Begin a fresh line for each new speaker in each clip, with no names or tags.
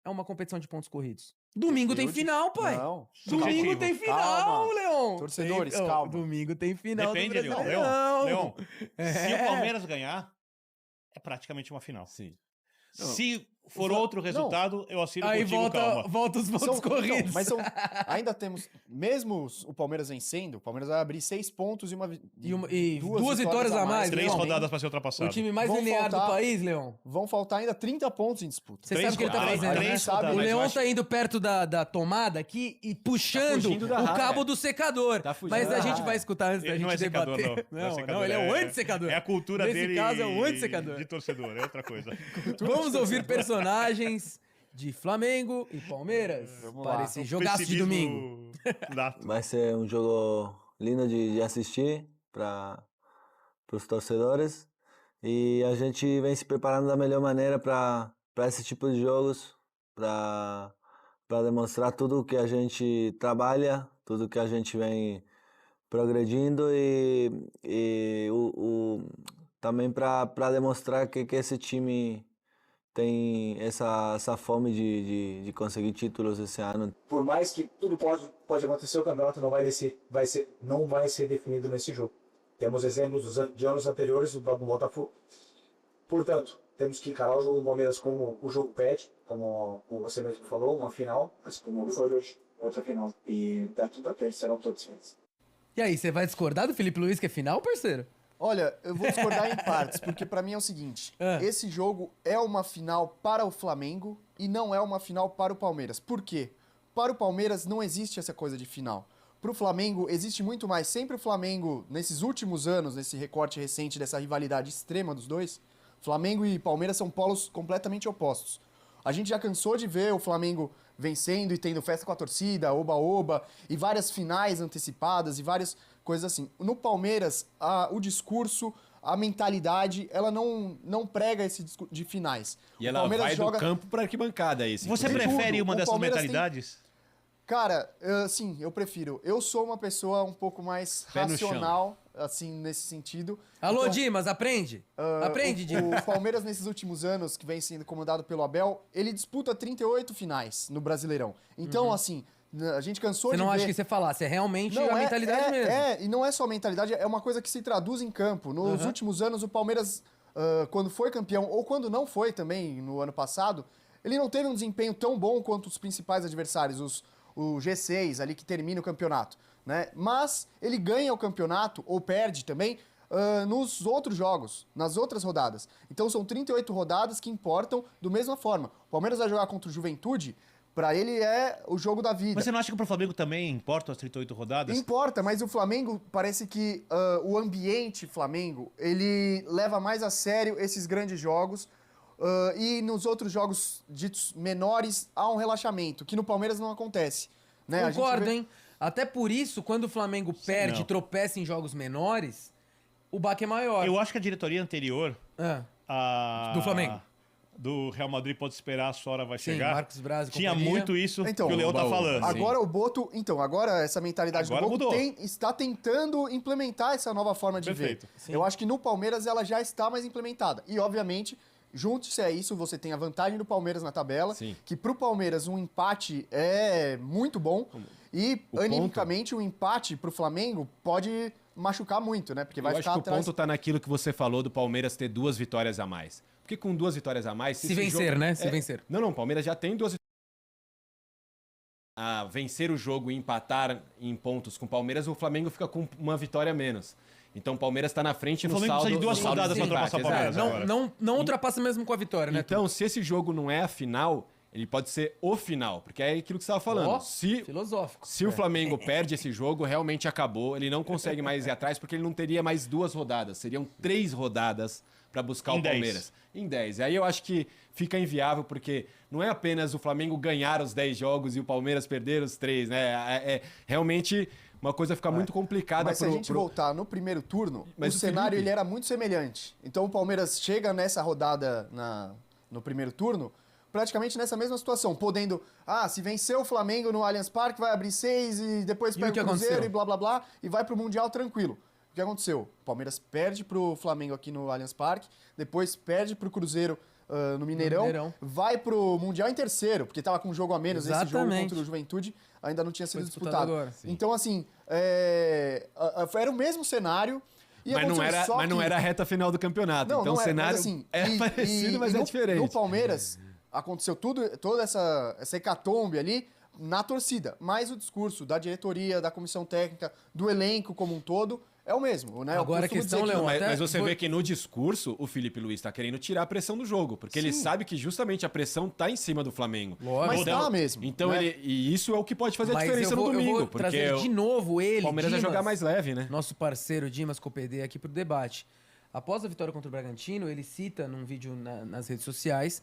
é uma competição de pontos corridos? Domingo tem
Humilde.
final, pai.
Não.
Domingo
Subjetivo.
tem final,
Calma.
Leon.
Torcedores,
Tem-
calma.
Domingo tem final
Depende,
do
Leon.
Brasileirão.
Leon,
É.
se o Palmeiras ganhar, é praticamente uma final.
Sim.
Se for outro resultado, eu assino
Aí
contigo, calma.
volta os pontos corridos.
Então, mas ainda temos, mesmo o Palmeiras vencendo, o Palmeiras vai abrir 6 pontos e
duas vitórias a mais.
3
Leon.
rodadas pra ser
O
ultrapassado.
time mais
Vão
linear do
faltar-
país, Leon.
Vão faltar ainda 30 pontos em disputa.
Você
Três
sabe o que ele tá
rodadas,
fazendo, né?
três
Sabe,
rodadas,
O
mas eu
Leon
acho-
tá indo perto da tomada aqui e puxando
fugindo da
o
raia.
cabo do secador.
Tá fugindo
mas
da
a gente
raia.
vai escutar antes da
Ele
gente
não é secador,
debater.
não. Não é secador,
ele é o
é-
antissecador.
É a cultura
Nesse
dele
caso, é o antissecador.
de torcedor, é outra coisa.
Vamos ouvir personagens de Flamengo e Palmeiras
Vamos
para
lá.
esse jogaço de domingo.
Vai ser um jogo lindo de assistir para os torcedores e a gente vem se preparando da melhor maneira para esse tipo de jogos, para demonstrar tudo que a gente trabalha, tudo que a gente vem progredindo e também para demonstrar que esse time tem essa fome de conseguir títulos esse ano.
Por mais que tudo pode acontecer, o campeonato não vai ser definido nesse jogo. Temos exemplos de anos anteriores do Botafogo. Portanto, temos que encarar o jogo do Palmeiras como o jogo pede, como você mesmo falou, uma final, mas como foi hoje, outra final. E daqui pra frente serão todos felizes.
E aí, você vai discordar do Felipe Luiz que é final, parceiro?
Olha, eu vou discordar em partes, porque pra mim é o seguinte, esse jogo é uma final para o Flamengo e não é uma final para o Palmeiras. Por quê? Para o Palmeiras não existe essa coisa de final. Para o Flamengo existe muito mais. Sempre o Flamengo, nesses últimos anos, nesse recorte recente dessa rivalidade extrema dos dois, Flamengo e Palmeiras são polos completamente opostos. A gente já cansou de ver o Flamengo vencendo e tendo festa com a torcida, oba-oba, e várias finais antecipadas e várias coisas assim. No Palmeiras, o discurso, a mentalidade, ela não prega esse discurso de finais.
E
O
ela
Palmeiras
vai
joga...
do campo pra arquibancada. Esse
Você
Tem
prefere
tudo.
uma
O
dessas
Palmeiras tem-
mentalidades?
Cara, sim, eu prefiro. Eu sou uma pessoa um pouco mais
Pé no
racional, assim, nesse sentido.
Alô,
Então,
Dimas, aprende. Aprende, Dimas.
O Palmeiras, nesses últimos anos, que vem sendo comandado pelo Abel, ele disputa 38 finais no Brasileirão. Então, assim, a gente cansou
Você
de
não
ver...
acha que você falasse, é realmente
Não,
a mentalidade mesmo.
e não é só a mentalidade, é uma coisa que se traduz em campo. Nos últimos anos, o Palmeiras, quando foi campeão, ou quando não foi também, no ano passado, ele não teve um desempenho tão bom quanto os principais adversários, o G6 ali que termina o campeonato, né? Mas ele ganha o campeonato, ou perde também, nos outros jogos, nas outras rodadas. Então são 38 rodadas que importam da mesma forma. O Palmeiras vai jogar contra o Juventude, pra ele é o jogo da vida.
Mas você não acha que pro Flamengo também importam as 38 rodadas?
Importa, mas o Flamengo, parece que o ambiente Flamengo, ele leva mais a sério esses grandes jogos e nos outros jogos ditos menores há um relaxamento, que no Palmeiras não acontece. Né? A gente
Concordo,
vê-
hein? Até por isso, quando o Flamengo perde,
não.
tropeça em jogos menores, o baque é maior.
Eu acho que a diretoria anterior...
Do Flamengo.
Do Real Madrid pode esperar, a sua hora vai
Sim,
chegar.
Marcos Braz e
Tinha
companhia.
muito isso
Então,
que o Leão tá
Oba-oba.
falando.
Agora o Boto, então, agora essa mentalidade
Agora
do Boto
mudou.
está tentando implementar essa nova forma de
Perfeito.
ver. Eu acho que no Palmeiras ela já está mais implementada. E, obviamente, junto-se a isso, você tem a vantagem do Palmeiras na tabela,
Sim.
que pro Palmeiras um empate é muito bom. E,
O
animicamente, um empate pro Flamengo pode machucar muito, né? Porque vai
Eu acho
ficar
que o
atrás.
ponto tá naquilo que você falou do Palmeiras ter 2 vitórias a mais. Porque com 2 vitórias a mais...
Se
esse
vencer,
jogo-
né? Se vencer.
Não, o Palmeiras já tem 2 a vencer o jogo e empatar em pontos com o Palmeiras, o Flamengo fica com uma vitória a menos. Então o Palmeiras tá na frente
O
no
Flamengo
saldo...
precisa de 2
no saldo
rodadas
dos
pra ultrapassar o
empates,
Palmeiras
exato.
agora.
Não ultrapassa mesmo com a vitória, né?
Então, se esse jogo não é a final, ele pode ser o final, porque é aquilo que você estava falando.
Ó,
Se
filosófico.
o Flamengo perde esse jogo, realmente acabou. Ele não consegue mais ir atrás, porque ele não teria mais 2 rodadas. Seriam 3 rodadas para buscar
Em
o
10.
Palmeiras. Em 10. E aí eu acho que fica inviável, porque não é apenas o Flamengo ganhar os 10 jogos e o Palmeiras perder os 3, né? É realmente uma coisa fica muito complicada
Mas se a gente voltar no primeiro turno,
Mas
o
o
cenário
Felipe-
ele era muito semelhante. Então o Palmeiras chega nessa rodada no primeiro turno, praticamente nessa mesma situação, podendo, se vencer o Flamengo no Allianz Parque, vai abrir 6 e depois
E o
pega
que
o Cruzeiro
aconteceu?
e blá blá blá, e vai pro Mundial tranquilo. O que aconteceu? O Palmeiras perde pro Flamengo aqui no Allianz Parque, depois perde pro Cruzeiro no Mineirão, vai pro Mundial em terceiro, porque tava com um jogo a menos, esse jogo contra o Juventude ainda não tinha sido disputado.
Agora.
Então, assim, era o mesmo cenário.
Mas não era a reta final do campeonato. Então o cenário é parecido, mas é diferente.
No Palmeiras, aconteceu toda essa hecatombe ali na torcida. Mas o discurso da diretoria, da comissão técnica, do elenco como um todo, é o mesmo, né?
Agora a questão, Leão,
mas você vê que no discurso o Felipe Luiz tá querendo tirar a pressão do jogo, porque ele sabe que justamente a pressão tá em cima do Flamengo.
Mas tá mesmo.
Então
né?
e isso é o que pode fazer a diferença no domingo,
eu vou
porque
trazer de novo ele,
o Palmeiras
Dimas,
vai jogar mais leve, né?
Nosso parceiro Dimas Copedê aqui pro debate. Após a vitória contra o Bragantino, ele cita num vídeo nas redes sociais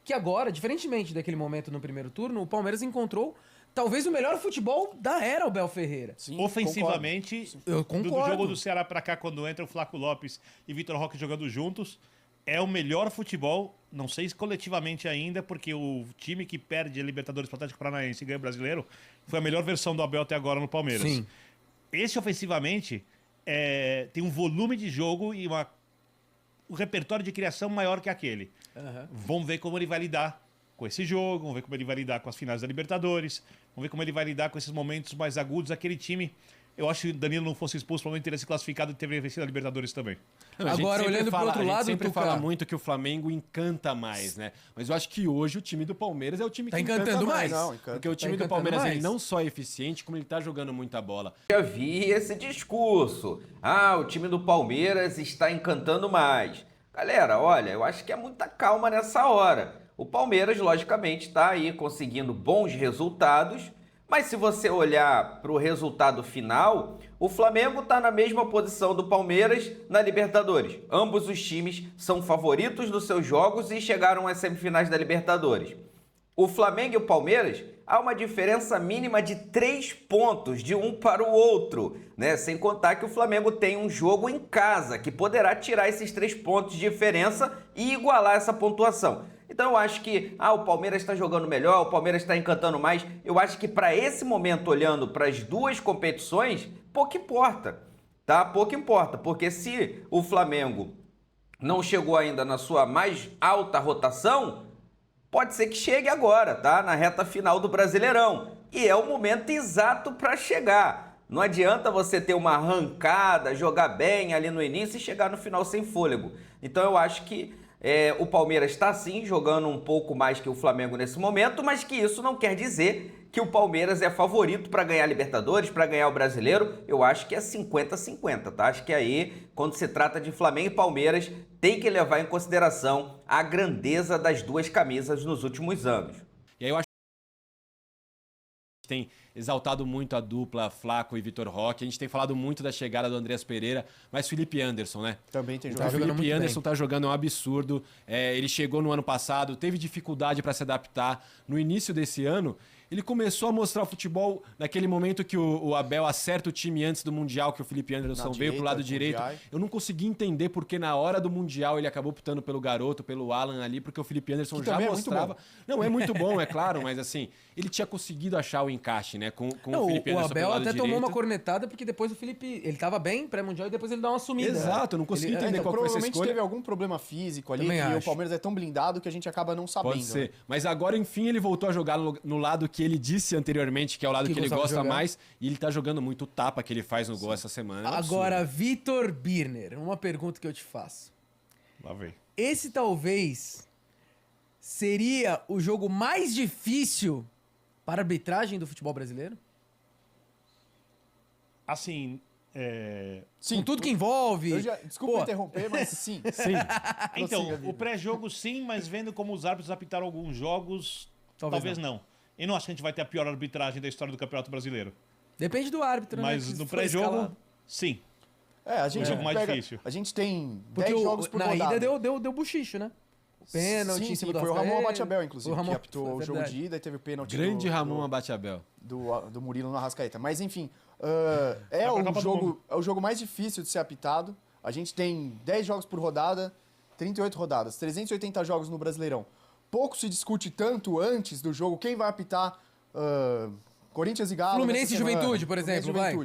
que agora, diferentemente daquele momento no primeiro turno, o Palmeiras encontrou talvez o melhor futebol da era Abel Ferreira.
Sim, ofensivamente,
eu concordo.
Do jogo do Ceará pra cá, quando entra o Flaco Lopes e Vitor Roque jogando juntos, é o melhor futebol, não sei se coletivamente ainda, porque o time que perde a Libertadores pro Atlético Paranaense e ganha o Brasileiro foi a melhor versão do Abel até agora no Palmeiras.
Sim.
Esse ofensivamente tem um volume de jogo e um repertório de criação maior que aquele. Vamos ver como ele vai lidar com esse jogo, vamos ver como ele vai lidar com as finais da Libertadores, vamos ver como ele vai lidar com esses momentos mais agudos. Aquele time, eu acho que o Danilo não fosse expulso, provavelmente teria se classificado e teria vencido a Libertadores também.
Agora, olhando pro outro lado,
a gente sempre fala muito que o Flamengo encanta mais, né? Mas eu acho que hoje o time do Palmeiras é o time que
encantando mais.
Não,
porque o time do Palmeiras ele não só é eficiente, como ele tá jogando muita bola.
Já vi esse discurso. O time do Palmeiras está encantando mais. Galera, olha, eu acho que é muita calma nessa hora. O Palmeiras, logicamente, está aí conseguindo bons resultados, mas se você olhar para o resultado final, o Flamengo está na mesma posição do Palmeiras na Libertadores. Ambos os times são favoritos dos seus jogos e chegaram às semifinais da Libertadores. O Flamengo e o Palmeiras, há uma diferença mínima de 3 pontos de um para o outro, né? Sem contar que o Flamengo tem um jogo em casa que poderá tirar esses 3 pontos de diferença e igualar essa pontuação. Então eu acho que o Palmeiras está jogando melhor, o Palmeiras está encantando mais. Eu acho que para esse momento, olhando para as duas competições, pouco importa, tá? Pouco importa, porque se o Flamengo não chegou ainda na sua mais alta rotação, pode ser que chegue agora, tá? Na reta final do Brasileirão. E é o momento exato para chegar. Não adianta você ter uma arrancada, jogar bem ali no início e chegar no final sem fôlego. Então eu acho que o Palmeiras está sim jogando um pouco mais que o Flamengo nesse momento, mas que isso não quer dizer que o Palmeiras é favorito para ganhar a Libertadores, para ganhar o Brasileiro. Eu acho que é 50-50, tá? Acho que aí, quando se trata de Flamengo e Palmeiras, tem que levar em consideração a grandeza das duas camisas nos últimos anos.
E aí eu acho que tem exaltado muito a dupla Flaco e Vitor Roque. A gente tem falado muito da chegada do Andreas Pereira, mas Felipe Anderson, né?
Também tem
jogado. O Felipe Anderson tá jogando um absurdo. Ele chegou no ano passado, teve dificuldade para se adaptar. No início desse ano, ele começou a mostrar o futebol naquele momento que o Abel acerta o time antes do Mundial, que o Felipe Anderson veio pro lado direito. Eu não consegui entender porque na hora do Mundial ele acabou optando pelo garoto, pelo Alan ali, porque o Felipe Anderson já mostrava... Não, é muito bom, é claro, mas assim, ele tinha conseguido achar o encaixe, né, com o Felipe Anderson.
O Abel até tomou uma cornetada porque depois o Felipe, ele tava bem pré-mundial e depois ele dá uma sumida.
Exato, eu não consegui entender qual foi essa escolha.
Provavelmente teve algum problema físico ali, e o Palmeiras é tão blindado que a gente acaba não sabendo.
Pode ser, mas agora enfim ele voltou a jogar no lado que ele disse anteriormente, que é o lado que ele gosta mais, e ele tá jogando muito tapa que ele faz no gol essa semana.
Agora, Vitor Birner, uma pergunta que eu te faço.
Lá vem.
Esse talvez seria o jogo mais difícil para a arbitragem do futebol brasileiro?
Assim,
sim,
com tudo que envolve.
Desculpa interromper, mas sim.
Sim.
Então, o pré-jogo sim, mas vendo como os árbitros apitaram alguns jogos, talvez não. Eu não acho que a gente vai ter a pior arbitragem da história do Campeonato Brasileiro.
Depende do árbitro,
mas
né?
no pré-jogo, sim.
A gente
é o jogo mais difícil.
A gente tem
porque
10 jogos por rodada.
Na ida deu buchicho, né? Pênalti em cima do
foi o Ramon Abate-Abel, inclusive, que apitou o jogo de ida e teve o pênalti.
Grande Ramon Abate-Abel.
Do Murilo no Arrascaeta. Mas enfim, é o jogo mais difícil de ser apitado. A gente tem 10 jogos por rodada, 38 rodadas, 380 jogos no Brasileirão. Pouco se discute tanto antes do jogo quem vai apitar Corinthians e Galo.
Fluminense e Juventude, por exemplo, vai.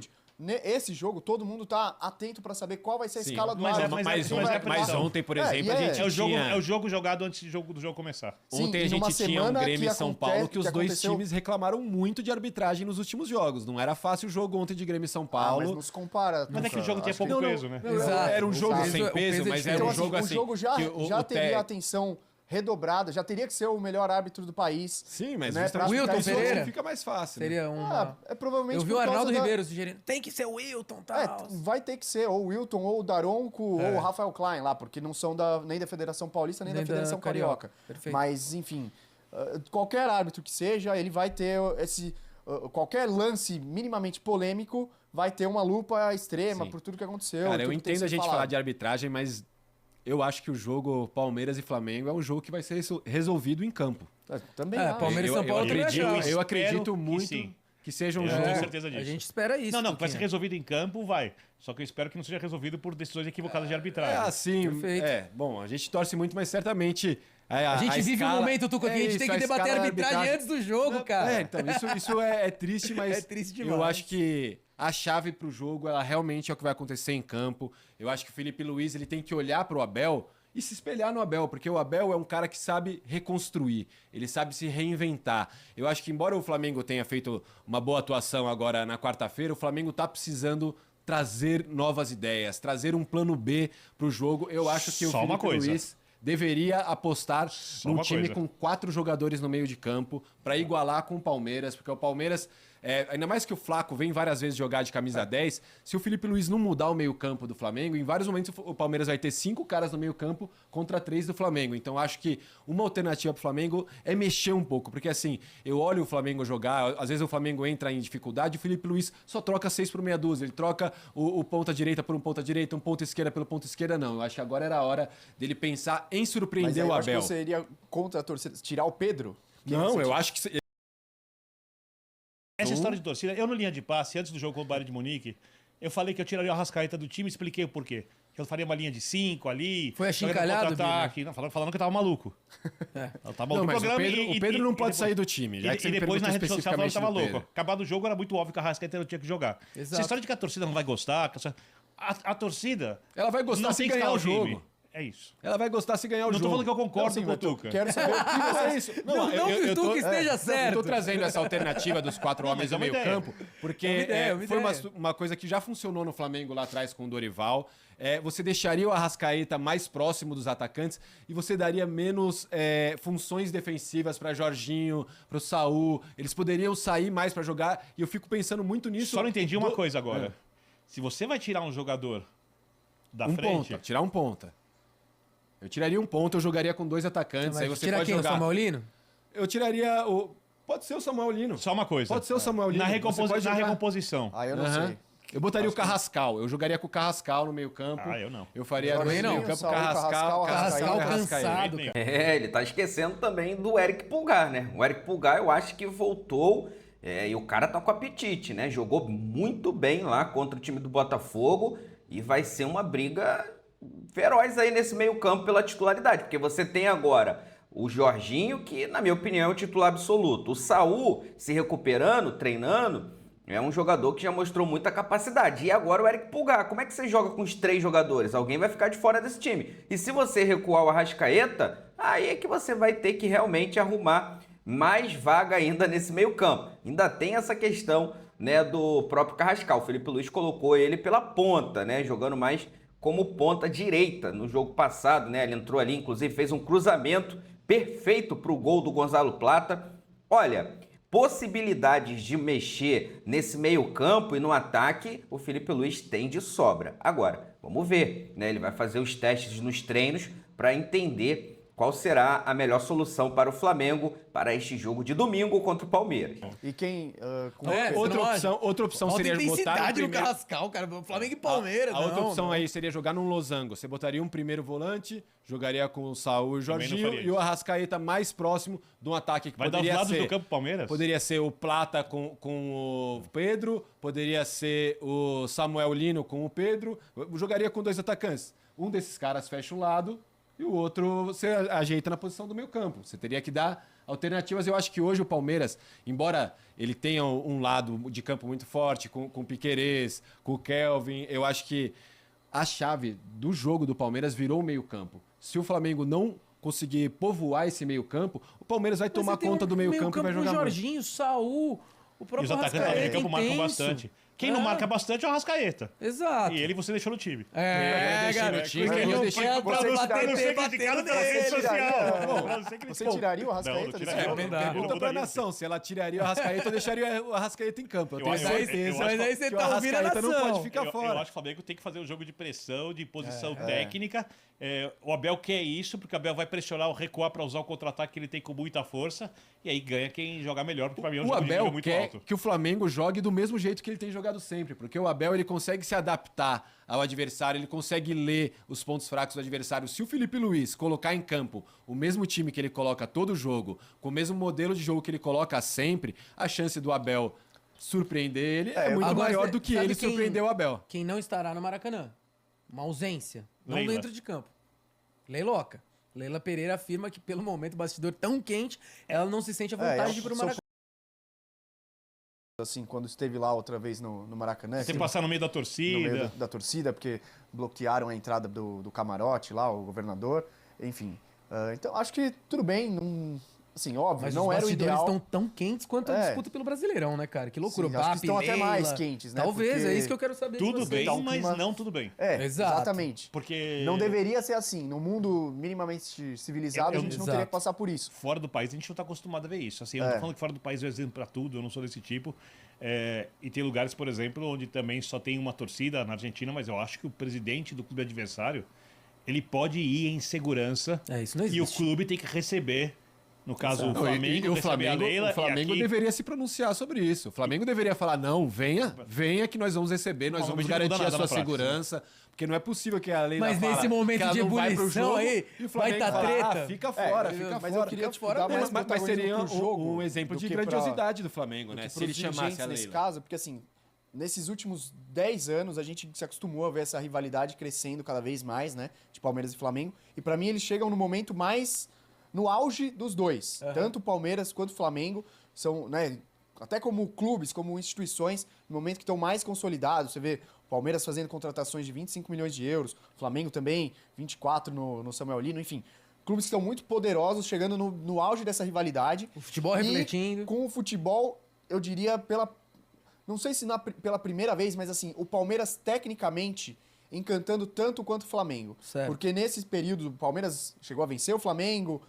Esse jogo, todo mundo tá atento pra saber qual vai ser a
Sim,
escala do
mas
árbitro.
mas ontem, por exemplo, a gente
É o jogo jogado antes do jogo começar.
Sim,
Ontem a
e numa
gente tinha um
semana
Grêmio
que
e São
acontece-
Paulo que os
que
dois
aconteceu-
times reclamaram muito de arbitragem nos últimos jogos. Não era fácil o jogo ontem de Grêmio e São
Mas
Paulo.
não se compara.
Mas é que o jogo tinha
Acho que-
pouco peso, né?
Exato.
Era um jogo
Exato.
sem
O
peso,
peso é
mas era
diferente.
um
Então,
jogo
assim,
assim.
o jogo já,
que o-
já
o
teria
Té-
atenção redobrada, já teria que ser o melhor árbitro do país.
Sim, mas
né,
justamente
Wilton
porque isso
Pereira
fica mais fácil. né?
Seria uma...
Provavelmente
Eu vi o
por causa
Arnaldo
da-
Ribeiro sugerindo, tem que ser o Wilton, tal.
Vai ter que ser ou o Wilton, ou o Daronco, ou o Rafael Klein lá, porque não são nem da Federação Paulista, nem da Federação Carioca.
Perfeito.
Mas, enfim, qualquer árbitro que seja, ele vai ter qualquer lance minimamente polêmico vai ter uma lupa extrema
Sim.
por tudo que aconteceu.
Cara, eu
tudo que tem
entendo a
sido
gente falar
falado.
de arbitragem, mas eu acho que o jogo Palmeiras e Flamengo é um jogo que vai ser resolvido em campo.
Também
É,
acho.
Palmeiras e São Paulo também
acredito,
acho.
eu
Espero
acredito
que
muito
sim.
que seja um
Eu
jogo.
tenho certeza disso.
A gente espera isso.
Não, que vai ser
Tuquinha.
resolvido em campo, vai. Só que eu espero que não seja resolvido por decisões equivocadas de arbitragem.
É assim,
Perfeito.
bom, a gente torce muito, mas certamente
A gente vive um momento, Tuca, que a gente
isso,
tem que debater a
escala da
arbitragem antes do jogo, cara.
Então, isso é triste, mas
É triste demais.
eu acho que a chave pro jogo, ela realmente é o que vai acontecer em campo. Eu acho que o Felipe Luiz, ele tem que olhar pro Abel e se espelhar no Abel, porque o Abel é um cara que sabe reconstruir, ele sabe se reinventar. Eu acho que, embora o Flamengo tenha feito uma boa atuação agora na quarta-feira, o Flamengo tá precisando trazer novas ideias, trazer um plano B pro jogo. Eu acho que o
Só uma
Felipe
coisa.
Luiz deveria apostar num
uma
time
coisa.
com 4 jogadores no meio de campo para igualar com o Palmeiras, porque o Palmeiras, ainda mais que o Flaco vem várias vezes jogar de camisa 10, se o Felipe Luiz não mudar o meio campo do Flamengo, em vários momentos o Palmeiras vai ter 5 caras no meio campo contra 3 do Flamengo. Então acho que uma alternativa pro Flamengo é mexer um pouco, porque assim, eu olho o Flamengo jogar, às vezes o Flamengo entra em dificuldade, o Felipe Luiz só troca 6 por meia dúzia, ele troca o ponta direita por um ponta direita, um ponta esquerda pelo ponta esquerda, não. Eu acho que agora era a hora dele pensar em
Mas
surpreender
aí
o
eu acho que
Abel.
você iria contra a torcida, tirar o Pedro?
Não, eu acho que
Essa história de torcida, eu no linha de passe, antes do jogo contra o Bayern de Munique, eu falei que eu tiraria o Arrascaeta do time e expliquei o porquê. Que eu faria uma linha de 5 ali.
Foi achincalhado,
contra-ataque. Não, falando que eu tava maluco. Eu tava
Não,
maluco
mas
no programa
o Pedro não pode
depois-
sair do time. Já que você
E
me
depois na
perguntou
rede social falando que tava
especificamente do
louco.
Pedro.
Acabado o jogo, era muito óbvio que a Arrascaeta não tinha que jogar.
Exato.
Essa história de que a torcida não vai gostar, a torcida.
Ela vai gostar
não
se
tem que
ganhar o
escalar time.
jogo.
É isso.
Ela vai gostar se ganhar o
Não tô
jogo.
falando que eu concordo
Sim,
com o
mas eu
Tuca.
quero saber o que você...
É isso.
Não que o Tuca esteja
Eu
certo.
tô trazendo essa alternativa dos 4
Não,
homens
mas é
no
uma
meio
ideia.
campo, porque
É uma
foi
ideia.
uma coisa que já funcionou no Flamengo lá atrás com o Dorival. Você deixaria o Arrascaeta mais próximo dos atacantes e você daria menos funções defensivas para Jorginho, para o Saul. Eles poderiam sair mais para jogar e eu fico pensando muito nisso.
Só não entendi uma coisa agora. Se você vai tirar um jogador da
Um
frente.
ponta, tirar um ponta. Eu tiraria um ponta, eu jogaria com 2 atacantes, aí você
Tira
pode
quem?
jogar.
O Samuel Lino?
Eu tiraria o... Pode ser o Samuel Lino.
Só uma coisa.
Pode ser o Samuel Lino.
Na,
Você pode
na
jogar-
recomposição.
Ah, eu não
Aham.
sei.
Eu botaria o Carrascal. Eu jogaria com o Carrascal no meio campo.
Ah, eu não.
Eu faria no
Jorginho,
meio campo
Saul,
Carrascal,
Carrascal
Arrascaeta.
cansado,
Nem-
cara.
Ele tá esquecendo também do Eric Pulgar, né? O Eric Pulgar eu acho que voltou e o cara tá com apetite, né? Jogou muito bem lá contra o time do Botafogo e vai ser uma briga feroz aí nesse meio campo pela titularidade, porque você tem agora o Jorginho, que na minha opinião é o titular absoluto. O Saul se recuperando, treinando, é um jogador que já mostrou muita capacidade. E agora o Eric Pulgar, como é que você joga com os 3 jogadores? Alguém vai ficar de fora desse time. E se você recuar o Arrascaeta, aí é que você vai ter que realmente arrumar mais vaga ainda nesse meio campo. Ainda tem essa questão, né, do próprio Carrascal. O Felipe Luiz colocou ele pela ponta, né, jogando mais como ponta direita no jogo passado, né? Ele entrou ali, inclusive fez um cruzamento perfeito para o gol do Gonzalo Plata. Olha, possibilidades de mexer nesse meio campo e no ataque, o Felipe Luiz tem de sobra. Agora, vamos ver, né? Ele vai fazer os testes nos treinos para entender qual será a melhor solução para o Flamengo para este jogo de domingo contra o Palmeiras.
E quem...
Outra opção
Falta
seria botar no
intensidade no
primeiro...
Carrascal, cara. Flamengo e Palmeiras,
A outra
não,
opção
não.
aí seria jogar num losango. Você botaria um primeiro volante, jogaria com o Saul e o
Também não
Jorginho
faria
e o
isso.
Arrascaeta mais próximo de um ataque que
Vai dar os
poderia
lados
ser...
do campo Palmeiras?
Poderia ser o Plata com o Pedro, poderia ser o Samuel Lino com o Pedro. Eu jogaria com 2 atacantes. Um desses caras fecha um lado e o outro você ajeita na posição do meio campo. Você teria que dar alternativas. Eu acho que hoje o Palmeiras, embora ele tenha um lado de campo muito forte, com o Piquerez, com o Kelvin, eu acho que a chave do jogo do Palmeiras virou o meio campo. Se o Flamengo não conseguir povoar esse meio campo, o Palmeiras vai tomar conta do meio campo e vai jogar
com o
muito.
Jorginho, Saul, o
E
próprio
os atacantes do meio
Arrascaeta,
campo marcam
intenso.
bastante. Quem não marca bastante é o Arrascaeta.
Exato.
E ele você deixou no time.
Garoto.
time,
Porque
eu
não
deixei
quer
pra você
bater,
não ser
bater
criticado
nele.
pela rede social.
Bom, você tiraria o Arrascaeta
Não
desse
tiraria.
jogo?
Não dá.
Pergunta pra nação se ela tiraria o Arrascaeta ou deixaria o Arrascaeta em campo. Eu tenho
acho-
certeza
eu
Mas aí você
que o
tá ouvindo a
Arrascaeta não
nação.
pode ficar
Eu
fora.
acho que o Flamengo tem que fazer um jogo de pressão, de posição técnica. O Abel quer isso, porque o Abel vai pressionar o recuar para usar o contra-ataque que ele tem com muita força. E aí ganha quem jogar melhor, porque para mim é um
O
jogo de nível
Abel
muito
quer
alto.
que o Flamengo jogue do mesmo jeito que ele tem jogado sempre, porque o Abel ele consegue se adaptar ao adversário, ele consegue ler os pontos fracos do adversário. Se o Felipe Luiz colocar em campo o mesmo time que ele coloca todo jogo, com o mesmo modelo de jogo que ele coloca sempre, a chance do Abel surpreender ele é muito
Agora,
maior do que
sabe
ele
quem-
surpreender o Abel.
Quem não estará no Maracanã? Uma ausência. Não
Leila.
dentro de campo. Leiloca. Leila Pereira afirma que, pelo momento, o bastidor tão quente, ela não se sente à vontade de ir pro
sou
Maracanã.
assim, quando esteve lá outra vez no Maracanã.
Tem que
assim,
passar no meio da
no
torcida.
meio da torcida, porque bloquearam a entrada do camarote lá, o governador, enfim. Então, acho que tudo bem, não, assim, óbvio,
Mas
não
os
era o
bastidores
ideal.
estão tão quentes quanto a
É.
disputa pelo Brasileirão, né, cara? Que loucura.
Sim, acho que
Bap,
estão até
Leila.
mais quentes, né?
Talvez,
Porque-
é isso que eu quero saber de
Tudo
vocês.
bem,
Tá um
mas
clima-
não tudo bem.
Exato.
Exatamente.
Porque
Não deveria ser assim. No mundo minimamente civilizado,
Eu-
a gente não
Exato.
teria que passar por isso.
fora do país a gente não está acostumado a ver isso. Assim, eu não tô falando que fora do país é o exemplo para tudo, eu não sou desse tipo. E tem lugares, por exemplo, onde também só tem uma torcida na Argentina, mas eu acho que o presidente do clube adversário ele pode ir em segurança
Isso não
e o
existe.
clube tem que receber. No caso, o
Não,
Flamengo,
e o
receber a
Flamengo,
Leila.
o Flamengo
e aqui,
deveria se pronunciar sobre isso. O Flamengo deveria falar, não, venha que nós vamos receber, nós vamos
Normalmente não muda
garantir a
nada
sua
na prática,
segurança, porque não é possível que a Leila
Mas
fala
nesse momento
que ela
de
não vai pro
ebulição
jogo
aí,
e o
vai
Flamengo
tá
fala,
treta.
fica fora, fica
mas
fora.
eu queria
fora
dar mais
mesmo.
Mas seria
protagonismo pro jogo
um exemplo
do
de
que
grandiosidade do Flamengo, né?
que
Se ele
pros
chamasse
dirigentes
a
nesse
Leila.
caso, porque assim, nesses últimos 10 anos a gente se acostumou a ver essa rivalidade crescendo cada vez mais, né, de Palmeiras e Flamengo, e pra mim eles chegam no momento mais no auge dos dois. Tanto o Palmeiras quanto o Flamengo são, né, até como clubes, como instituições, no momento que estão mais consolidados. Você vê o Palmeiras fazendo contratações de 25 milhões de euros, o Flamengo também, 24 no Samuel Lino, enfim. Clubes que estão muito poderosos, chegando no auge dessa rivalidade.
O futebol
E
refletindo.
com o futebol, eu diria, não sei se pela primeira vez, mas assim, o Palmeiras tecnicamente encantando tanto quanto o Flamengo.
Certo.
Porque nesse período o Palmeiras chegou a vencer o Flamengo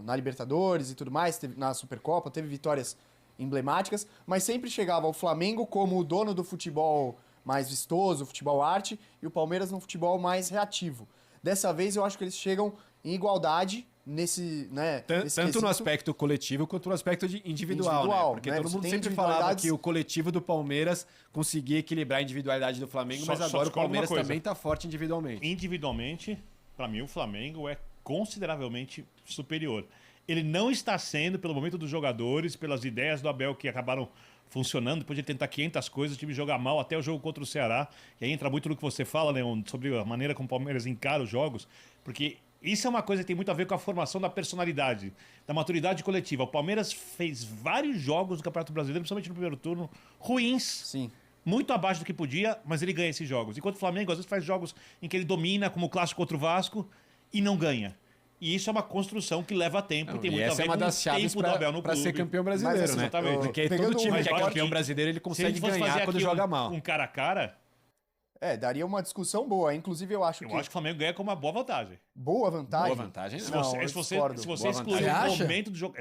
na Libertadores e tudo mais, na Supercopa, teve vitórias emblemáticas, mas sempre chegava o Flamengo como o dono do futebol mais vistoso, futebol arte, e o Palmeiras no futebol mais reativo. Dessa vez eu acho que eles chegam em igualdade nesse, né, nesse
Tanto no
quesito.
aspecto coletivo quanto no aspecto individual, né? Porque
né?
todo
Você
mundo
tem
sempre falava
individualidades-
que o coletivo do Palmeiras conseguia equilibrar a individualidade do Flamengo,
Só-
mas
só
agora o
discordo
Palmeiras
uma coisa.
também tá forte individualmente.
individualmente, para mim, o Flamengo é consideravelmente superior. Ele não está sendo, pelo momento dos jogadores, pelas ideias do Abel que acabaram funcionando, depois de tentar 500 coisas, o time jogar mal até o jogo contra o Ceará. E aí entra muito no que você fala, Leon, sobre a maneira como o Palmeiras encara os jogos, porque isso é uma coisa que tem muito a ver com a formação da personalidade, da maturidade coletiva. O Palmeiras fez vários jogos do Campeonato Brasileiro, principalmente no primeiro turno, ruins.
Sim.
Muito abaixo do que podia, mas ele ganha esses jogos. Enquanto o Flamengo, às vezes, faz jogos em que ele domina, como o clássico contra o Vasco, e não ganha. E isso é uma construção que leva tempo e tem
E
muito a
essa
ver
é uma
com
das
o
chaves
tempo do Abel no
para
clube.
ser campeão brasileiro,
Mas, assim,
né?
exatamente.
Porque
Pegando
todo time
um
que é
recorte-
campeão brasileiro, ele
Se a
consegue
gente fosse
ganhar
fazer
quando
aqui
joga mal.
um cara a cara,
Daria uma discussão boa. Inclusive, eu acho
eu
que
acho que o Flamengo ganha com uma boa vantagem.
boa vantagem.
Boa vantagem,
Se
não.
você,
eu
se você,
discordo.
se você
Boa
excluir
vantagem.
o
Você acha?
momento do jogo...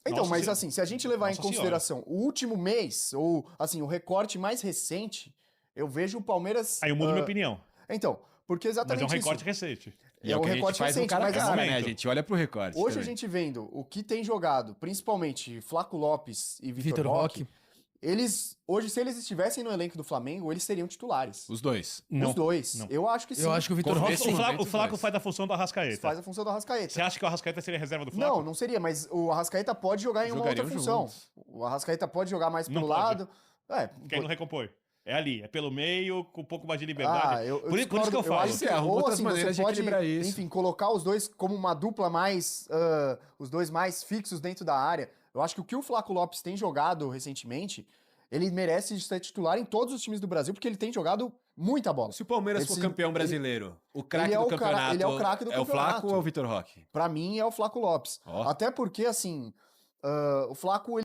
Então,
Nossa
mas
Senhora.
assim, se a gente levar em
Nossa
consideração o último mês, ou assim, o recorte mais recente, eu vejo o Palmeiras...
Aí eu mudo minha opinião.
Então, porque
Mas
exatamente
é um recorte
isso.
recente.
E é o que a gente
recorte
faz no
recente,
cara a
mas,
cara,
assim,
né? A gente olha pro recorte.
Hoje a
também.
gente vendo o que tem jogado, principalmente Flaco Lopes e Vitor
Vitor
Roque,
Roque.
eles, hoje, se eles estivessem no elenco do Flamengo, eles seriam titulares.
Os dois.
Os dois.
não.
Eu acho que sim.
Eu acho que o Vitor
Como
Roque
esse
sim.
momento
O Flaco
faz.
faz a função do Arrascaeta.
Faz a função do Arrascaeta.
Você acha que o Arrascaeta seria reserva do Flaco?
Não seria, mas o Arrascaeta pode jogar em uma outra
Jogariam
função.
juntos.
O Arrascaeta pode jogar mais
Não
pelo
pode.
lado.
Quem não recompõe? É ali, é pelo meio, com um pouco mais de liberdade.
Eu
por isso que eu
discordo.
falo.
acho que,
arruma
ou
outras
assim,
maneiras
você
de
pode,
equilibrar isso.
enfim, colocar os dois como uma dupla mais... os dois mais fixos dentro da área. Eu acho que o que o Flaco Lopes tem jogado recentemente, ele merece ser titular em todos os times do Brasil, porque ele tem jogado muita bola.
Se o Palmeiras for campeão brasileiro, o craque
ele é
do
o cara-
campeonato
ele é o craque do
o
campeonato.
Flaco ou é o Vitor Roque?
Pra mim, é o Flaco Lopes.
Ó.
Até porque, assim, o Flaco... Ele...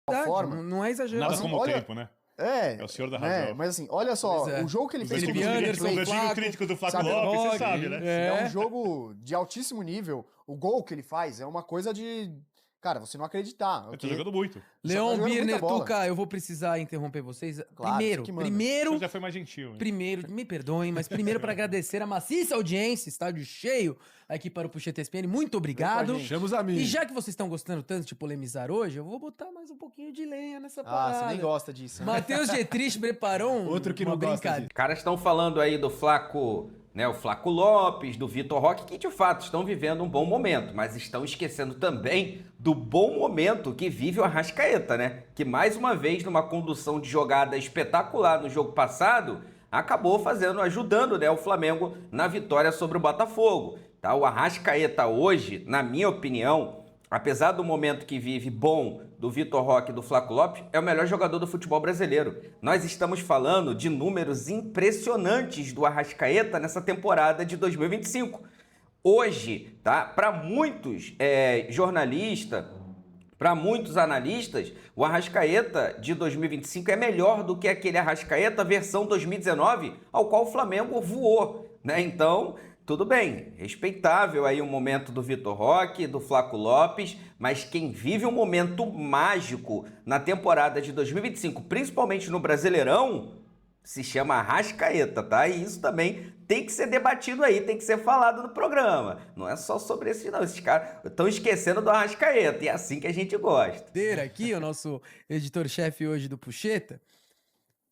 Verdade,
forma.
não é exagero.
Nada
assim,
como o
olha-
tempo, né?
É
É o senhor da
né?
razão.
Mas assim, olha só,
Pois é.
o jogo que ele
Os
fez
antigos
contra o
críticos,
River
os
Plate,
antigos críticos do Flaco
sabe,
Lopes, você
Roque,
sabe, né?
é um jogo de altíssimo nível. O gol que ele faz é uma coisa de... Cara, você não acreditar.
Eu tô
ok?
jogando muito.
Leon,
jogando muita
Birner,
bola.
Tuca, eu vou precisar interromper vocês.
Claro,
primeiro,
você que manda.
Você já foi mais gentil. Hein?
primeiro, me perdoem, mas primeiro para agradecer a maciça audiência, estádio cheio aqui para o Puxeta ESPN. Muito obrigado.
gente.
Chama os amigos.
E já que vocês estão gostando tanto de polemizar hoje, eu vou botar mais um pouquinho de lenha nessa
Ah,
parada.
você nem gosta disso. Né?
Matheus Getrich preparou
Outro que
uma
não gosta
brincadeira.
Os caras estão falando aí do Flaco, né, o Flaco Lopes, do Vitor Roque, que de fato estão vivendo um bom momento, mas estão esquecendo também do bom momento que vive o Arrascaeta, né? Que mais uma vez, numa condução de jogada espetacular no jogo passado, acabou ajudando, né, o Flamengo na vitória sobre o Botafogo. Tá? O Arrascaeta hoje, na minha opinião, apesar do momento que vive bom do Vitor Roque e do Flaco Lopes, é o melhor jogador do futebol brasileiro. Nós estamos falando de números impressionantes do Arrascaeta nessa temporada de 2025. Hoje, tá? Para muitos jornalistas, para muitos analistas, o Arrascaeta de 2025 é melhor do que aquele Arrascaeta versão 2019, ao qual o Flamengo voou, né? Então, tudo bem, respeitável aí o momento do Vitor Roque, do Flaco Lopes, mas quem vive um momento mágico na temporada de 2025, principalmente no Brasileirão, se chama Arrascaeta, tá? E isso também tem que ser debatido aí, tem que ser falado no programa. Não é só sobre esse não, esses caras estão esquecendo do Arrascaeta, e é assim que a gente gosta.
Aqui, o nosso editor-chefe hoje do Puxeta.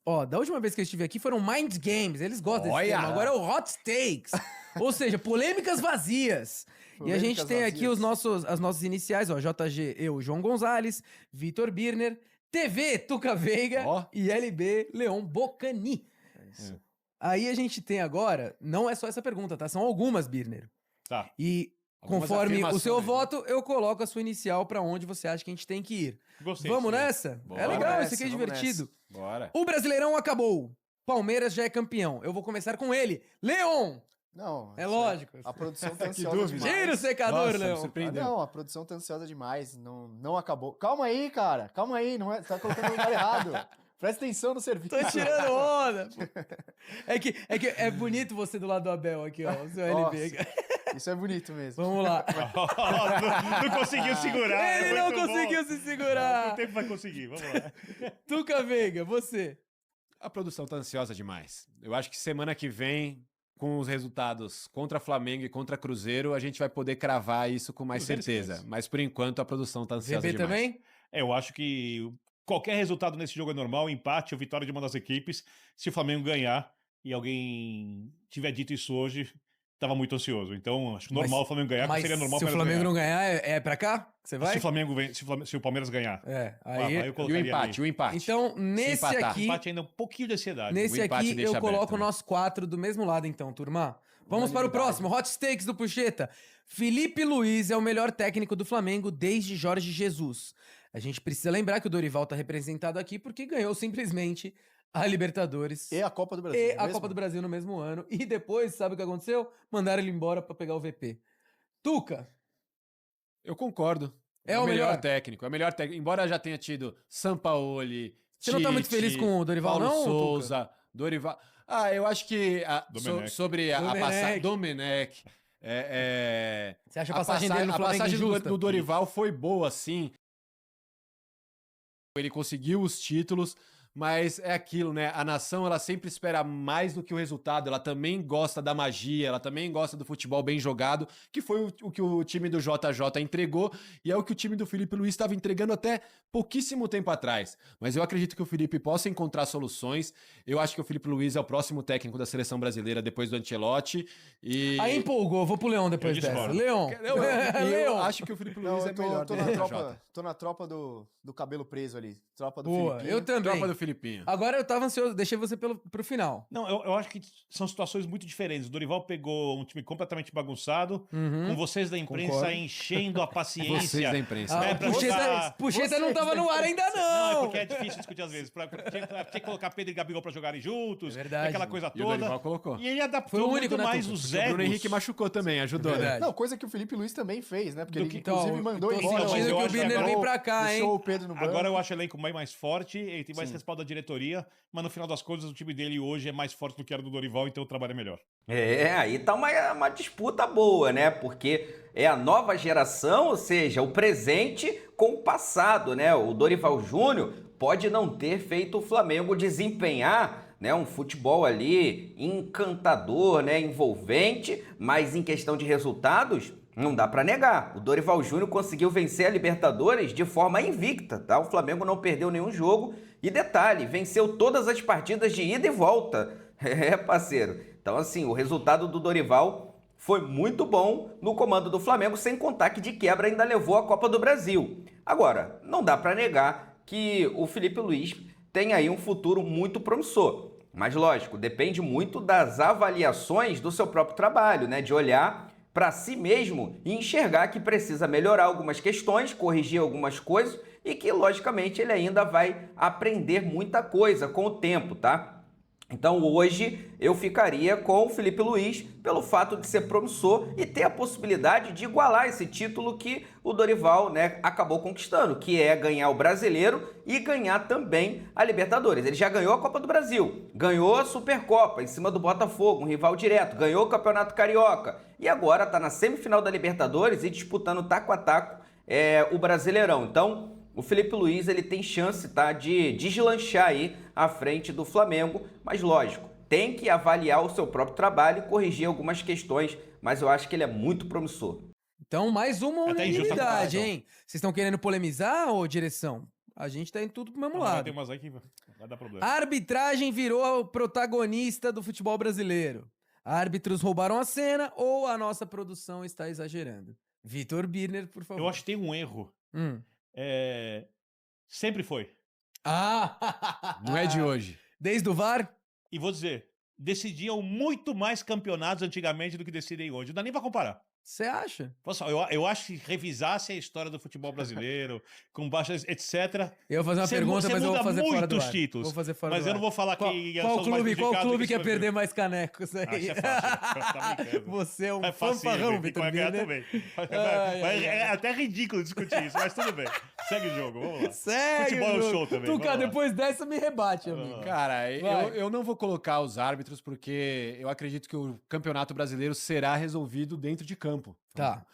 Ó, da última vez que eu estive aqui foram Mind Games, eles gostam desse
Olha!
tema. Agora é o Hot Takes, ou seja, polêmicas vazias. E a gente
Polêmicas
tem aqui
vazias.
as nossas iniciais, ó, JG, eu, João Gonzalez, Vitor Birner, TV, Tuca Veiga
Ó.
e LB, Leon Bocani. Aí a gente tem agora, não é só essa pergunta, tá? São algumas, Birner.
Tá.
E
Algumas
conforme o seu
afirmações, né?
voto, eu coloco a sua inicial pra onde você acha que a gente tem que ir.
Gostei.
Vamos
disso aí.
nessa?
Bora
É legal,
nessa,
isso aqui é
vamos
divertido.
Bora.
O Brasileirão acabou. Palmeiras já é campeão. Eu vou começar com ele. Leon!
Não,
É lógico.
A produção tá
Que
ansiosa
dúvida.
demais.
Tira o secador,
Nossa, me
Leon.
surpreendeu.
Não, a produção tá ansiosa demais. Não acabou. Calma aí, cara. Calma aí. Não é, você tá colocando o lugar errado. Presta atenção no serviço.
Tô tirando onda. Pô. É que é bonito você do lado do Abel aqui, ó. O seu LB.
Isso é bonito mesmo.
Vamos lá.
não conseguiu segurar.
Ele
é
não
muito bom.
conseguiu se segurar.
Quanto tempo vai conseguir? Vamos lá.
Tuca Veiga, você.
A produção tá ansiosa demais. Eu acho que semana que vem, com os resultados contra Flamengo e contra Cruzeiro, a gente vai poder cravar isso com mais
Cruzeiro
certeza.
esquece.
Mas por enquanto a produção tá ansiosa
VB
demais.
também?
Eu acho que qualquer resultado nesse jogo é normal, empate ou vitória de uma das equipes. Se o Flamengo ganhar e alguém tiver dito isso hoje, tava muito ansioso. Então, acho normal o Flamengo ganhar,
Mas
seria normal
se o Flamengo não ganhar, é pra cá? Você vai?
Se o Flamengo se o Palmeiras ganhar.
É,
Aí
aí...
eu
E o
colocaria
empate,
ali.
o empate.
Então, nesse
empatar.
aqui...
Empate ainda um pouquinho de ansiedade.
Nesse
O empate
aqui
deixa
eu
aberto,
coloco
né?
nós quatro do mesmo lado, então, turma. Vamos para o próximo, Hot Stakes do Puxeta. Felipe Luiz é o melhor técnico do Flamengo desde Jorge Jesus. A gente precisa lembrar que o Dorival tá representado aqui porque ganhou simplesmente a Libertadores
E a Copa do Brasil.
e
não é
a
mesmo?
Copa do Brasil no mesmo ano. E depois, sabe o que aconteceu? Mandaram ele embora pra pegar o VP. Tuca,
Eu concordo.
É o melhor.
técnico. É o melhor técnico. Embora já tenha tido Sampaoli,
Você não tá muito
Tite,
feliz com o Dorival,
Paulo
não,
Souza, Dorival. Ah, eu acho que
Domenech.
sobre a
Domenech.
passagem. Domenech.
você acha a passagem dele no
a
Flamengo
passagem
injusta?
do Dorival foi boa, sim. Ele conseguiu os títulos, mas é aquilo, né? A nação, ela sempre espera mais do que o resultado. Ela também gosta da magia, ela também gosta do futebol bem jogado, que foi o que o time do JJ entregou, e é o que o time do Felipe Luiz estava entregando até pouquíssimo tempo atrás. Mas eu acredito que o Felipe possa encontrar soluções. Eu acho que o Felipe Luiz é o próximo técnico da seleção brasileira depois do Ancelotti. E
Aí empolgou, vou pro Leão depois
Eu
dessa.
discordo.
Leão.
eu
Leão.
acho que o Felipe
Não,
Luiz é
eu tô,
melhor
tô
do
na
que o
tropa,
JJ.
tô na tropa do cabelo preso ali. Tropa do
Boa,
Filipinho.
eu também.
Tropa do Filipinho.
Agora eu tava ansioso, deixei você pro final.
Não, eu acho que são situações muito diferentes. O Dorival pegou um time completamente bagunçado, com vocês da imprensa
Concordo.
enchendo a paciência.
Vocês da imprensa.
né,
Ah,
pra
Puxeta,
jogar-
Puxeta não tava no ar ainda,
Não, é
não.
porque é difícil discutir às vezes. Tinha que colocar Pedro e Gabigol pra jogarem juntos,
É verdade.
aquela coisa
E o Dorival
toda.
colocou.
E ele adaptou
Foi o único,
muito
né,
mais
Tuca?
os
O
egos.
Bruno Henrique machucou também, ajudou, né?
Verdade.
Não, coisa que o Felipe Luiz também fez, né? Porque
Do
ele,
que-
inclusive,
Então,
mandou
eu tô
embora.
sentindo
que o
acho que
Birner
agora
vem pra cá, hein?
Deixou o Pedro no banco.
Agora eu acho o elenco mais forte, ele tem mais
Sim.
respaldo da diretoria, mas no final das contas o time dele hoje é mais forte do que era do Dorival, então o trabalho é melhor.
Aí tá uma disputa boa, né? Porque é a nova geração, ou seja, o presente com o passado, né? O Dorival Júnior pode não ter feito o Flamengo desempenhar, né, um futebol ali encantador, né, envolvente, mas em questão de resultados, não dá pra negar. O Dorival Júnior conseguiu vencer a Libertadores de forma invicta, tá? O Flamengo não perdeu nenhum jogo e detalhe, venceu todas as partidas de ida e volta. É, parceiro. Então, assim, o resultado do Dorival foi muito bom no comando do Flamengo, sem contar que de quebra ainda levou a Copa do Brasil. Agora, não dá pra negar que o Felipe Luiz tem aí um futuro muito promissor. Mas, lógico, depende muito das avaliações do seu próprio trabalho, né? De olhar para si mesmo e enxergar que precisa melhorar algumas questões, corrigir algumas coisas e que, logicamente, ele ainda vai aprender muita coisa com o tempo, tá? Então hoje eu ficaria com o Felipe Luiz pelo fato de ser promissor e ter a possibilidade de igualar esse título que o Dorival, né, acabou conquistando, que é ganhar o Brasileiro e ganhar também a Libertadores. Ele já ganhou a Copa do Brasil, ganhou a Supercopa em cima do Botafogo, um rival direto, ganhou o Campeonato Carioca e agora está na semifinal da Libertadores e disputando taco a taco o Brasileirão. Então o Felipe Luiz ele tem chance, tá, de deslanchar aí à frente do Flamengo, mas lógico, tem que avaliar o seu próprio trabalho e corrigir algumas questões, mas eu acho que ele é muito promissor.
Então, mais uma
Até injusto,
unanimidade,
tá,
hein? Vocês estão querendo polemizar, ô direção? A gente tá em tudo pro mesmo
Vai
lado.
ter umas aí que vai dar problema.
A arbitragem virou o protagonista do futebol brasileiro. Árbitros roubaram a cena ou a nossa produção está exagerando? Vitor Birner, por favor.
Eu acho que tem um erro. Sempre foi.
Ah!
Não é de hoje.
Desde o VAR?
E vou dizer, decidiam muito mais campeonatos antigamente do que decidem hoje. Não dá nem pra comparar.
Você acha?
Pessoal, eu acho que revisasse a história do futebol brasileiro, com baixas, etc.
Eu vou fazer uma
Você
pergunta, mas eu vou
muda
fazer fora do
muitos
ar.
títulos.
Vou fazer fora
Mas
do
eu
ar.
não vou falar
Qual,
que
qual
são os mais
clube
prejudicados
quer
do que
perder mais canecos aí?
Ah, isso é fácil. Tá brincando.
Você é um
É fácil,
fanfarrão,
e
Vitor
vai ganhar
Birner.
também.
ai,
É até ridículo discutir isso, mas tudo bem. Segue o jogo, vamos lá.
Segue,
Futebol é um
jogo.
show também,
Tuca,
vamos lá.
depois dessa me rebate, amigo.
Cara,
Vai.
eu não vou colocar os árbitros porque eu acredito que o Campeonato Brasileiro será resolvido dentro de campo.
Tá.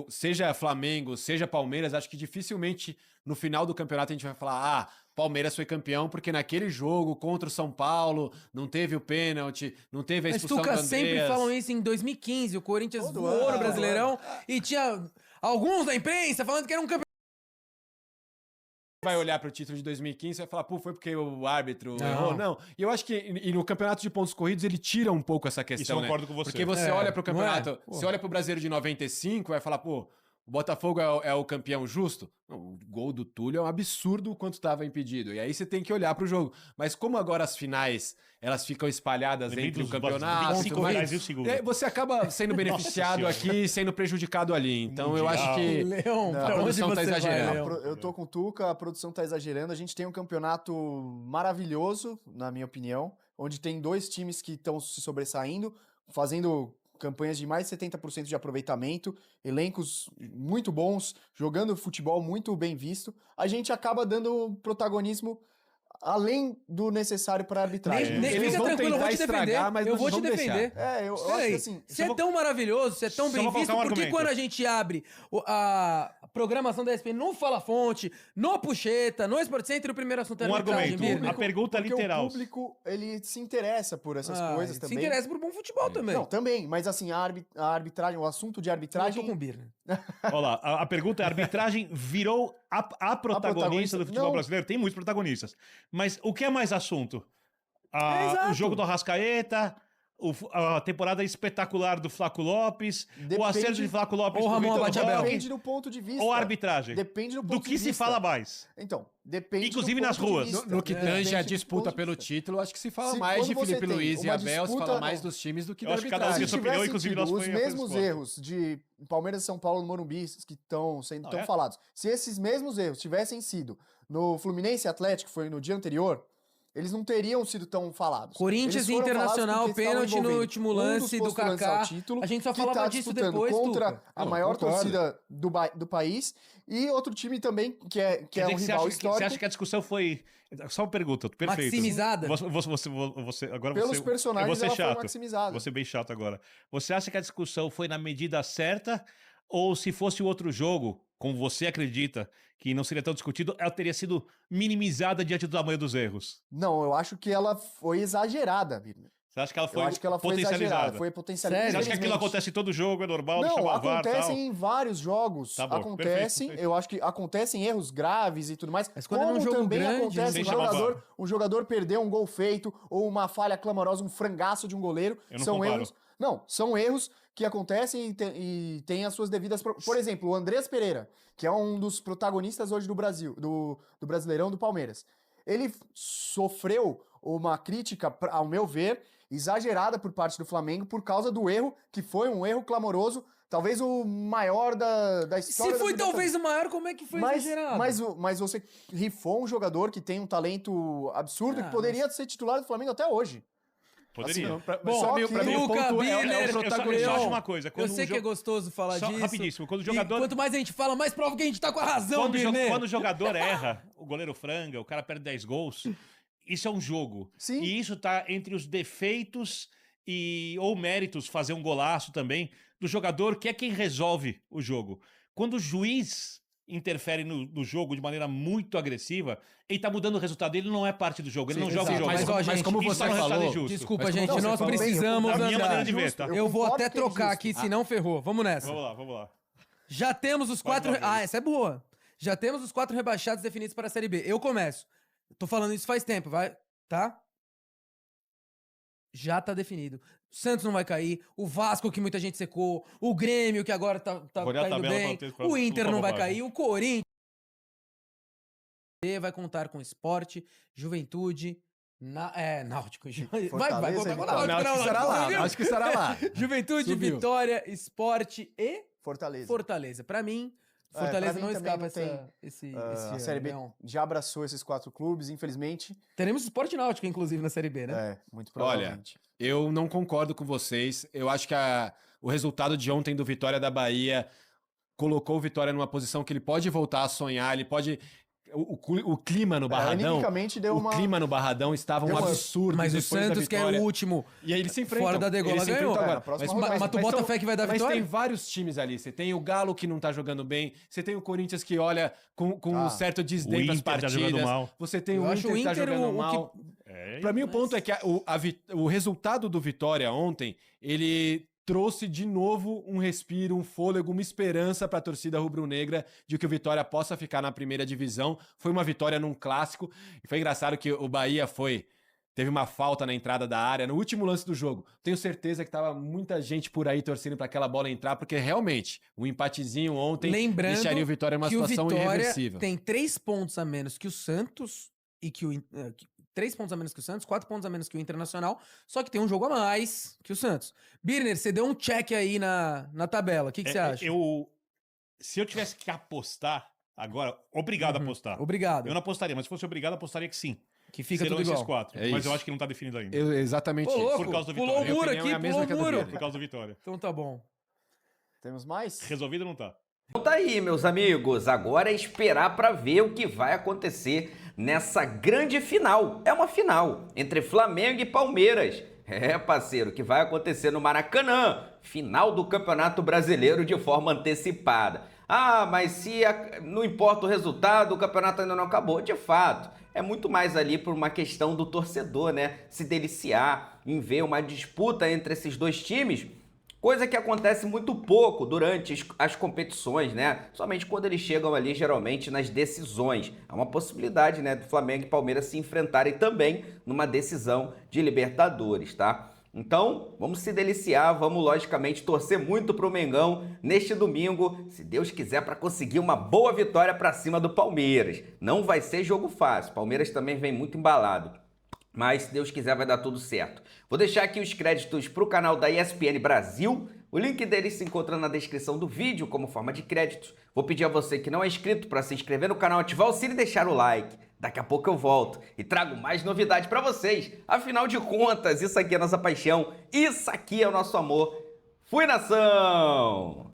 Seja Flamengo, seja Palmeiras, acho que dificilmente no final do campeonato a gente vai falar: Palmeiras foi campeão porque naquele jogo contra o São Paulo não teve o pênalti, não teve a
Mas
expulsão do
Tuca
Andreas.
sempre falam isso em 2015. O Corinthians
Todo
voou no
ano,
Brasileirão e tinha alguns da imprensa falando que era um campeão.
Vai olhar para o título de 2015 e vai falar, pô, foi porque o árbitro
Não.
errou? Não. E eu acho que e no campeonato de pontos corridos ele tira um pouco essa questão,
Isso eu
né?
concordo com você.
Porque você
É,
olha para o
não é?
campeonato,
Pô.
você olha para o Brasileiro de 95 vai falar, pô, o Botafogo é o campeão justo? Não, o gol do Túlio é um absurdo o quanto estava impedido. E aí você tem que olhar para o jogo. Mas como agora as finais elas ficam espalhadas
Lembrei
entre o
dos
campeonato,
25
mas-
reais e o segundo.
você acaba sendo beneficiado
Nossa
aqui e sendo prejudicado ali. Então eu
Mundial.
acho que
Leão,
Não,
pra
a
onde
produção tá
você vai,
exagerando.
Leão?
Eu tô com o Tuca, a produção tá exagerando. A gente tem um campeonato maravilhoso, na minha opinião, onde tem dois times que estão se sobressaindo, fazendo campanhas de mais de 70% de aproveitamento, elencos muito bons, jogando futebol muito bem visto. A gente acaba dando protagonismo além do necessário para a arbitragem.
Eles
Fica
vão
tranquilo, eu vou
tentar
te defender.
estragar, mas
eu
não
vou te
vão
defender.
Eu acho
Peraí,
que assim...
se é tão maravilhoso, se é tão
só
bem
vou
visto,
colocar um
por que
argumento.
quando a gente abre a programação da ESPN no Fala Fonte, no Puxeta, no Sport Center, o primeiro assunto é
Um
arbitragem,
argumento.
Birner?
A pergunta
porque
literal.
o público, ele se interessa por essas coisas
Se
também.
interessa por bom futebol também.
Não, também, mas assim, a arbitragem, o assunto de
Eu
arbitragem...
tô com o Birner.
Olha lá, a pergunta é: a arbitragem virou a protagonista do futebol
Não.
brasileiro? Tem muitos protagonistas. Mas o que é mais assunto?
Exato.
O jogo do Arrascaeta, a temporada espetacular do Flaco Lopes, o acerto de Flaco Lopes
ou
com o
Ramon
Vitor
Abate-Abel.
Roque,
Depende do ponto de vista.
ou a arbitragem.
Depende do ponto
Do
de
que se
vista.
fala mais.
Então, depende
Inclusive
do
nas
ponto de
ruas.
vista.
No que tange a
Depende do
disputa
ponto de
pelo
vista.
título, acho que se fala
Se
mais de
quando você
Felipe
tem
Luiz e
uma
Abel, se
disputa-
fala mais dos times do que
Eu
da
acho que cada um
arbitragem.
tem sua opinião, inclusive nós
os
foi apenas
mesmos
esporte.
erros de Palmeiras e São Paulo no Morumbi que estão sendo tão
é?
falados, se esses mesmos erros tivessem sido no Fluminense e Atlético, que foi no dia anterior, eles não teriam sido tão falados.
Corinthians
Eles foram
Internacional,
falados porque estavam
pênalti no
envolvendo
último
um dos
lance do
postulantes ao
Kaká.
título,
A gente só
que
falava
tá
disso
disputando
depois,
contra
Tuca.
a
Não,
maior
concordo.
torcida do país e outro time também que é
Quer
um
dizer que
rival
você
histórico.
acha que a discussão foi... Só uma pergunta, perfeito.
Maximizada?
Agora
Pelos
eu
personagens,
vou ser
ela foi
chato.
maximizada.
Vou ser bem chato agora. Você acha que a discussão foi na medida certa ou se fosse outro jogo, como você acredita, que não seria tão discutido, ela teria sido minimizada diante do tamanho dos erros?
Não, eu acho que ela foi exagerada, Birner.
Você acha que ela
Eu
foi
acho que ela foi exagerada,
potencializada?
foi potencializada.
Você acha que aquilo
infelizmente.
acontece em todo jogo, é normal,
Não,
chama VAR,
acontecem
tal?
em vários jogos.
Tá bom,
acontecem,
perfeito.
eu acho que acontecem erros graves e tudo mais.
Mas quando é num
como
jogo
também
grande,
acontece
sem
um
chamar
jogador, um jogador perder um gol feito ou uma falha clamorosa, um frangaço de um goleiro.
Eu não
São
comparo.
erros. Não, são erros que acontecem e têm as suas devidas. Por exemplo, o Andrés Pereira, que é um dos protagonistas hoje do Brasil, do Brasileirão do Palmeiras. Ele sofreu uma crítica, ao meu ver, exagerada por parte do Flamengo por causa do erro, que foi um erro clamoroso, talvez o maior da história.
Se foi
da
talvez o maior, como é que foi exagerado?
mas você rifou um jogador que tem um talento absurdo que poderia ser titular do Flamengo até hoje.
Poderia.
Bom,
Só que-
pra mim, o
Tuca,
ponto
Birner,
eu só acho uma coisa.
Eu
Quando
sei
um
que é gostoso falar
Só
disso.
rapidíssimo, quando o
E
jogador-
quanto mais a gente fala, mais prova que a gente tá com a razão, Birner.
Quando o jogador erra, o goleiro franga, o cara perde 10 gols, isso é um jogo.
Sim.
E isso tá entre os defeitos ou méritos, fazer um golaço também, do jogador, que é quem resolve o jogo. Quando o juiz interfere no jogo de maneira muito agressiva, ele tá mudando o resultado, ele não é parte do jogo, ele não joga o jogo.
Mas, ó,
Mas
gente,
como
isso
você
é um resultado
falou,
injusto.
Desculpa,
Mas
gente,
como você
nós
falou,
precisamos
a minha
andar.
maneira de ver, tá?
Eu vou
concordo
até
que é
trocar
injusto.
aqui, senão ferrou. Vamos nessa.
Vamos lá.
Já temos os quatro...
uma vez.
Ah, essa é boa. Já temos os 4 rebaixados definidos para a Série B. Eu começo. Tô falando isso faz tempo, vai? Tá? Já tá definido. O Santos não vai cair. O Vasco, que muita gente secou. O Grêmio, que agora tá
Vou olhar a
indo
tabela
bem.
pra ter- pra
O Inter
não
não vai
falar
cair. O Corinthians vai contar com Sport, Juventude, Náutico. Vai
Fortaleza
contar
e
com o
Vitória.
Náutico.
Acho que estará lá.
Viu?
Acho que estará lá.
Juventude,
Subiu.
Vitória, Sport e
Fortaleza.
Fortaleza. Pra mim,
É,
Fortaleza
pra mim
não
também
escapa
não tem,
esse
a
ano,
Série B
não.
já abraçou esses 4 clubes, infelizmente.
Teremos Sport Náutico, inclusive, na Série B, né?
É, muito provavelmente.
Eu não concordo com vocês. Eu acho que o resultado de ontem do Vitória da Bahia colocou o Vitória numa posição que ele pode voltar a sonhar, ele pode... O clima no Barradão...
animicamente deu uma...
O clima no Barradão estava um
Deu uma-
absurdo.
Mas o
depois da
Santos, que é
vitória.
o último,
E aí eles se enfrentam.
fora da degola,
Eles se
ganhou.
enfrentam
É,
agora.
na próxima
Mas
rodada.
tu bota
são-
fé que vai dar
mas
vitória?
tem vários times ali. Você tem o Galo que não tá jogando bem. Você tem o Corinthians que olha com um certo desdém
O
pras
Inter tá jogando
partidas.
mal.
Você tem
Eu
o
acho
Inter que tá
o Inter
jogando
o
mal.
É,
Pra mim, o ponto é que o resultado do Vitória ontem, ele trouxe de novo um respiro, um fôlego, uma esperança para a torcida rubro-negra de que o Vitória possa ficar na primeira divisão. Foi uma vitória num clássico. E foi engraçado que o Bahia teve uma falta na entrada da área, no último lance do jogo. Tenho certeza que tava muita gente por aí torcendo para aquela bola entrar, porque realmente, o empatezinho ontem
Lembrando
deixaria o Vitória numa
que o
situação
Vitória
irreversível.
tem 3 pontos a menos que o Santos e que o... 3 pontos a menos que o Santos, 4 pontos a menos que o Internacional, só que tem um jogo a mais que o Santos. Birner, você deu um check aí na tabela. O que você acha?
Se eu tivesse que apostar agora, obrigado a apostar.
Obrigado.
Eu não apostaria, mas se fosse obrigado, apostaria que sim.
Que fica
Serão
tudo igual.
esses 4.
É
mas
isso.
eu acho que não tá definido ainda.
Exatamente
Ô,
isso.
louco,
Por causa do
pulou o
Vitória.
muro
Minha opinião
aqui,
é a mesma
pulou
que a
o
do
muro.
Birner.
Por causa do Vitória.
Então tá bom.
Temos mais?
Resolvido ou não tá?
Então tá aí, meus amigos. Agora é esperar para ver o que vai acontecer nessa grande final. É uma final entre Flamengo e Palmeiras. É, parceiro, que vai acontecer no Maracanã. Final do Campeonato Brasileiro de forma antecipada. Ah, mas não importa o resultado, o campeonato ainda não acabou. De fato, é muito mais ali por uma questão do torcedor, né? Se deliciar em ver uma disputa entre esses dois times. Coisa que acontece muito pouco durante as competições, né? Somente quando eles chegam ali, geralmente, nas decisões. Há uma possibilidade, né, do Flamengo e Palmeiras se enfrentarem também numa decisão de Libertadores, tá? Então, vamos se deliciar, vamos logicamente torcer muito pro Mengão neste domingo, se Deus quiser, para conseguir uma boa vitória para cima do Palmeiras. Não vai ser jogo fácil, Palmeiras também vem muito embalado, mas se Deus quiser vai dar tudo certo. Vou deixar aqui os créditos pro canal da ESPN Brasil, o link deles se encontra na descrição do vídeo como forma de créditos. Vou pedir a você que não é inscrito para se inscrever no canal, ativar o sino e deixar o like. Daqui a pouco eu volto e trago mais novidade para vocês. Afinal de contas, isso aqui é nossa paixão, isso aqui é o nosso amor. Fui, nação!